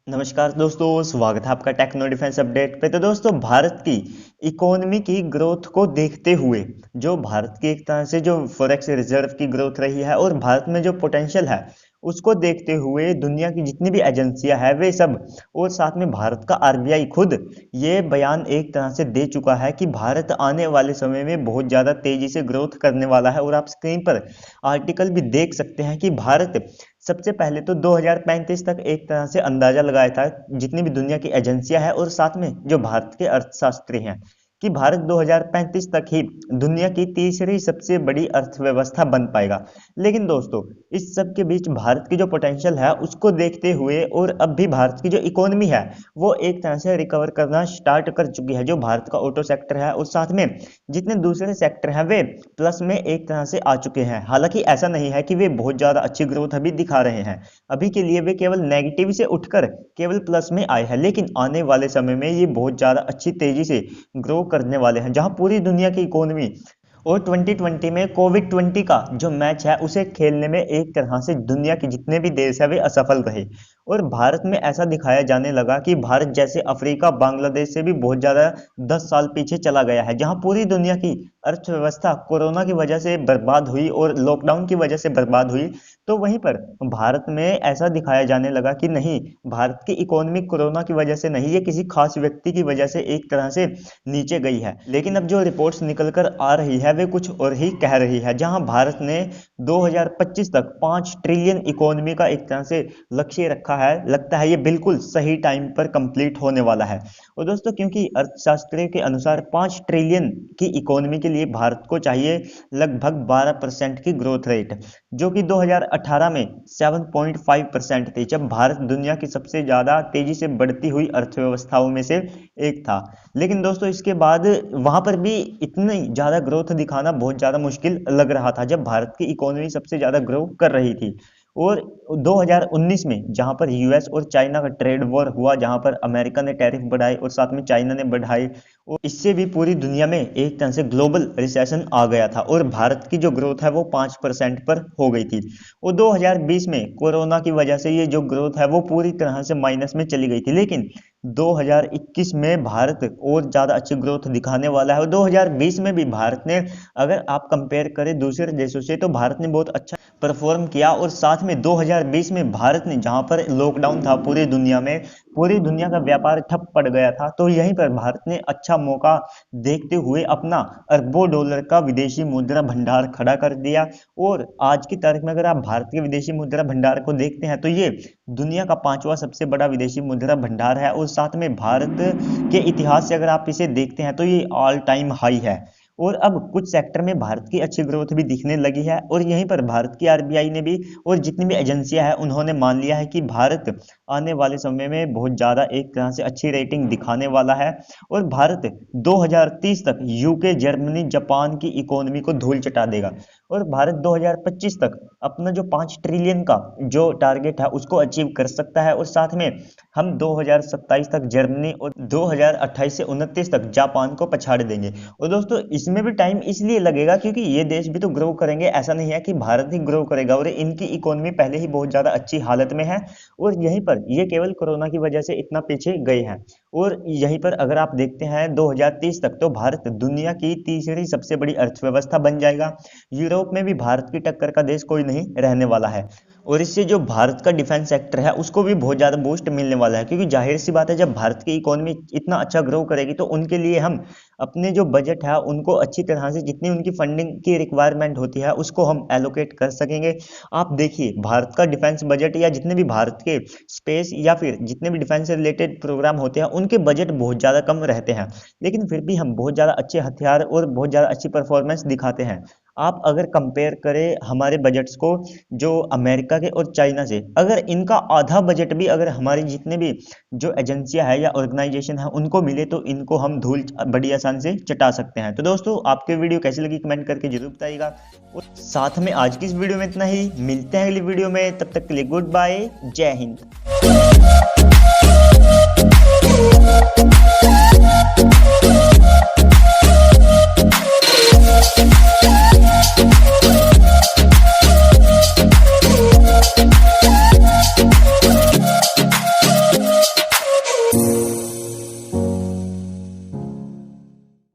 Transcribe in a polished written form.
नमस्कार दोस्तों, स्वागत है आपका टेक्नो डिफेंस अपडेट पे। तो दोस्तों, भारत की इकोनॉमी की ग्रोथ को देखते हुए जो भारत की एक तरह से जो फॉरेक्स रिजर्व की ग्रोथ रही है और भारत में जो पोटेंशियल है उसको देखते हुए दुनिया की जितनी भी एजेंसियां हैं वे सब और साथ में भारत का आरबीआई खुद ये बयान एक तरह से दे चुका है कि भारत आने वाले समय में बहुत ज़्यादा तेजी से ग्रोथ करने वाला है। और आप स्क्रीन पर आर्टिकल भी देख सकते हैं कि भारत सबसे पहले तो 2035 तक एक तरह से अंदाजा लगाया था जितनी भी दुनिया की एजेंसियां हैं और साथ में जो भारत के अर्थशास्त्री हैं कि भारत 2035 तक ही दुनिया की तीसरी सबसे बड़ी अर्थव्यवस्था बन पाएगा। लेकिन दोस्तों, इस सब के बीच भारत की जो पोटेंशियल है उसको देखते हुए और अब भी भारत की जो इकोनॉमी है वो एक तरह से रिकवर करना स्टार्ट कर चुकी है। जो भारत का ऑटो सेक्टर है और साथ में जितने दूसरे सेक्टर हैं वे प्लस में एक तरह से आ चुके हैं। हालांकि ऐसा नहीं है कि वे बहुत ज्यादा अच्छी ग्रोथ अभी दिखा रहे हैं, अभी के लिए वे केवल नेगेटिव से उठकर केवल प्लस में आए हैं, लेकिन आने वाले समय में ये बहुत ज्यादा अच्छी तेजी से ग्रो करने वाले हैं। जहां पूरी दुनिया की इकोनॉमी और 2020 में कोविड 20 का जो मैच है उसे खेलने में एक तरह से दुनिया के जितने भी देश है वे असफल रहे और भारत में ऐसा दिखाया जाने लगा कि भारत जैसे अफ्रीका बांग्लादेश से भी बहुत ज्यादा 10 साल पीछे चला गया है। जहां पूरी दुनिया की अर्थव्यवस्था कोरोना की वजह से बर्बाद हुई और लॉकडाउन की वजह से बर्बाद हुई, तो वहीं पर भारत में ऐसा दिखाया जाने लगा कि नहीं, भारत की इकोनॉमी कोरोना की वजह से नहीं, ये किसी खास व्यक्ति की वजह से एक तरह से नीचे गई है। लेकिन अब जो रिपोर्ट्स निकल कर आ रही है वे कुछ और ही कह रही है। जहां भारत ने 2025 तक 5 ट्रिलियन इकोनॉमी का एक तरह से लक्ष्य रखा है, लगता है ये बिल्कुल सही टाइम पर कंप्लीट होने वाला है। और दोस्तों, क्योंकि अर्थशास्त्रियों के अनुसार 5 ट्रिलियन की इकोनॉमी के लिए भारत को चाहिए लगभग 12% की ग्रोथ रेट, जो कि 2018 में 7.5% थी, जब भारत दुनिया की सबसे ज्यादा तेजी से बढ़ती हुई अर्थव्यवस्थाओं में से एक था। लेकिन दोस्तों, इसके बाद वहां पर भी इतनी ज्यादा ग्रोथ दिखाना बहुत ज्यादा मुश्किल लग रहा था जब भारत की इकोनॉमी सबसे ज्यादा ग्रो कर रही थी। और 2019 में जहां पर यूएस और चाइना का ट्रेड वॉर हुआ, जहां पर अमेरिका ने टैरिफ बढ़ाए और साथ में चाइना ने बढ़ाए, और इससे भी पूरी दुनिया में एक तरह से ग्लोबल रिसेशन आ गया था और भारत की जो ग्रोथ है वो 5% पर हो गई थी। और 2020 में कोरोना की वजह से ये जो ग्रोथ है वो पूरी तरह से माइनस में चली गई थी। लेकिन 2021 में भारत और ज्यादा अच्छी ग्रोथ दिखाने वाला है और 2020 में भी भारत ने, अगर आप कंपेयर करें दूसरे देशों से, तो भारत ने बहुत अच्छा परफॉर्म किया। और साथ में 2020 में भारत ने, जहां पर लॉकडाउन था पूरी दुनिया में, पूरी दुनिया का व्यापार ठप पड़ गया था, तो यहीं पर भारत ने अच्छा मौका देखते हुए अपना अरबों डॉलर का विदेशी मुद्रा भंडार खड़ा कर दिया। और आज की तारीख में अगर आप भारत के विदेशी मुद्रा भंडार को देखते हैं तो ये दुनिया का 5वां सबसे बड़ा विदेशी मुद्रा भंडार है। और साथ में भारत के इतिहास से अगर आप इसे देखते हैं तो ये ऑल टाइम हाई है। और अब कुछ सेक्टर में भारत की अच्छी ग्रोथ भी दिखने लगी है और यहीं पर भारत की आरबीआई ने भी और जितनी भी एजेंसियां हैं उन्होंने मान लिया है कि भारत आने वाले समय में बहुत ज्यादा एक तरह से अच्छी रेटिंग दिखाने वाला है और भारत 2030 तक यूके, जर्मनी, जापान की इकोनॉमी को धूल चटा देगा। और भारत 2025 तक अपना जो 5 ट्रिलियन का जो टारगेट है उसको अचीव कर सकता है। और साथ में हम 2027 तक जर्मनी और 2028 से 29 तक जापान को पछाड़ देंगे। और दोस्तों, इसमें भी टाइम इसलिए लगेगा क्योंकि ये देश भी तो ग्रो करेंगे, ऐसा नहीं है कि भारत ही ग्रो करेगा। और इनकी इकोनॉमी पहले ही बहुत ज्यादा अच्छी हालत में है और यहीं पर ये केवल कोरोना की वजह से इतना पीछे गए हैं। और यहीं पर अगर आप देखते हैं 2030 तक तो भारत दुनिया की तीसरी सबसे बड़ी अर्थव्यवस्था बन जाएगा। यूरोप में भी भारत की टक्कर का देश कोई नहीं रहने वाला है। और इससे जो भारत का डिफेंस सेक्टर है उसको भी बहुत ज्यादा बूस्ट मिलने वाला है, क्योंकि जाहिर सी बात है जब भारत की इकोनॉमी इतना अच्छा ग्रो करेगी तो उनके लिए हम अपने जो बजट है उनको अच्छी तरह से, जितनी उनकी फंडिंग की रिक्वायरमेंट होती है उसको हम एलोकेट कर सकेंगे। आप देखिए, भारत का डिफेंस बजट या जितने भी भारत के स्पेस या फिर जितने भी डिफेंस से रिलेटेड प्रोग्राम होते हैं उनके बजट बहुत ज्यादा कम रहते हैं, लेकिन फिर भी हम बहुत ज्यादा अच्छे हथियार और बहुत ज्यादा अच्छी परफॉर्मेंस दिखाते हैं। आप अगर कंपेयर करें हमारे बजट्स को जो अमेरिका के और चाइना से, अगर इनका आधा बजट भी अगर हमारी जितने भी जो एजेंसियां है या ऑर्गेनाइजेशन है उनको मिले तो इनको हम धूल बड़ी आसान से चटा सकते हैं। तो दोस्तों, आपके वीडियो कैसी लगी कमेंट करके जरूर बताइएगा। और साथ में आज की इस वीडियो में इतना ही, मिलते हैं अगली वीडियो में, तब तक के लिए गुड बाय, जय हिंद।